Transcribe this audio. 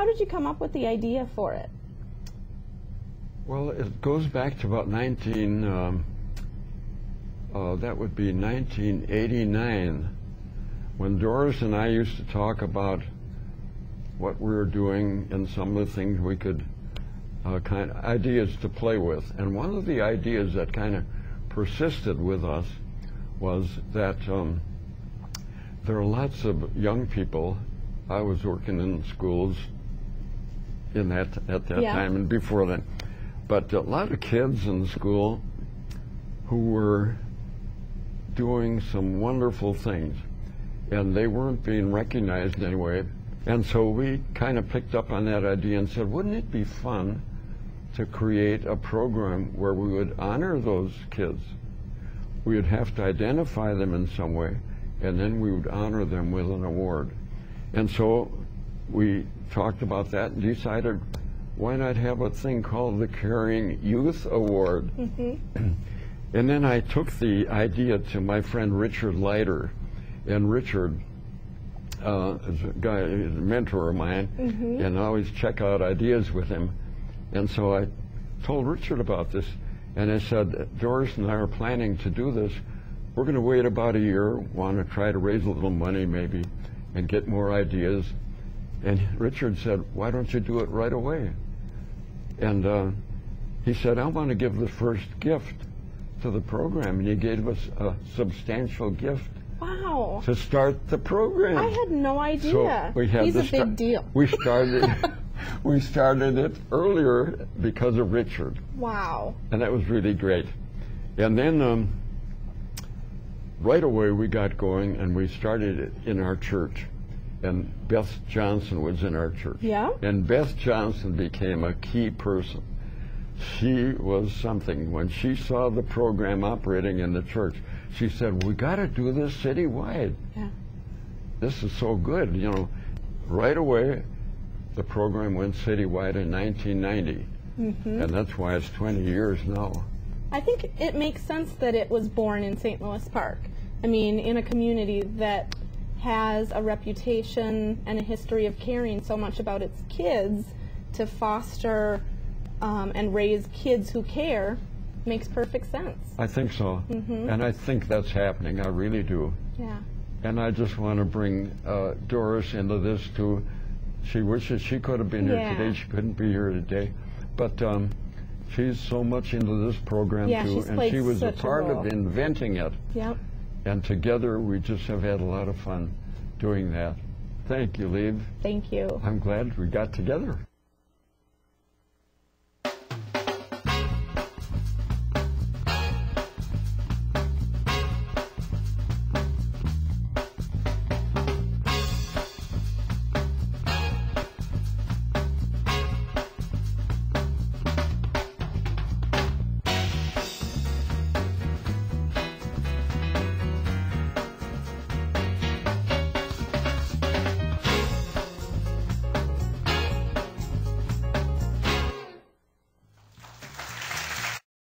how did you come up with the idea for it? Well, it goes back to about that would be 1989, when Doris and I used to talk about what we were doing and some of the things we could kind of ideas to play with. And one of the ideas that kind of persisted with us was that there are lots of young people. I was working in schools at that time and before then, but a lot of kids in school who were doing some wonderful things, and they weren't being recognized anyway. And so we kind of picked up on that idea and said, wouldn't it be fun to create a program where we would honor those kids? We would have to identify them in some way, and then we would honor them with an award. And so we talked about that and decided, why not have a thing called the Caring Youth Award? And then I took the idea to my friend Richard Leiter, and Richard is a guy, he's a mentor of mine, and I always check out ideas with him. And so I told Richard about this, and I said, Doris and I are planning to do this. We're going to wait about a year, want to try to raise a little money maybe, and get more ideas. And Richard said, why don't you do it right away? And he said, I want to give the first gift to the program, and he gave us a substantial gift. Wow. To start the program. I had no idea. So we had He's a big deal. We started it earlier because of Richard. Wow. And that was really great. And then right away we got going, and we started it in our church. And Beth Johnson was in our church. Yeah. And Beth Johnson became a key person. She was something. When she saw the program operating in the church, she said, we got to do this citywide. Yeah. This is so good. You know, right away, the program went citywide in 1990. And that's why it's 20 years now. I think it makes sense that it was born in St. Louis Park. I mean, in a community that has a reputation and a history of caring so much about its kids, to foster and raise kids who care makes perfect sense. I think so. And I think that's happening. I really do. Yeah. And I just want to bring Doris into this too. She wishes she could have been here today. She couldn't be here today. But she's so much into this program too. And she was a part of inventing it. Yep. And together we just have had a lot of fun doing that. Thank you, Liv. Thank you. I'm glad we got together.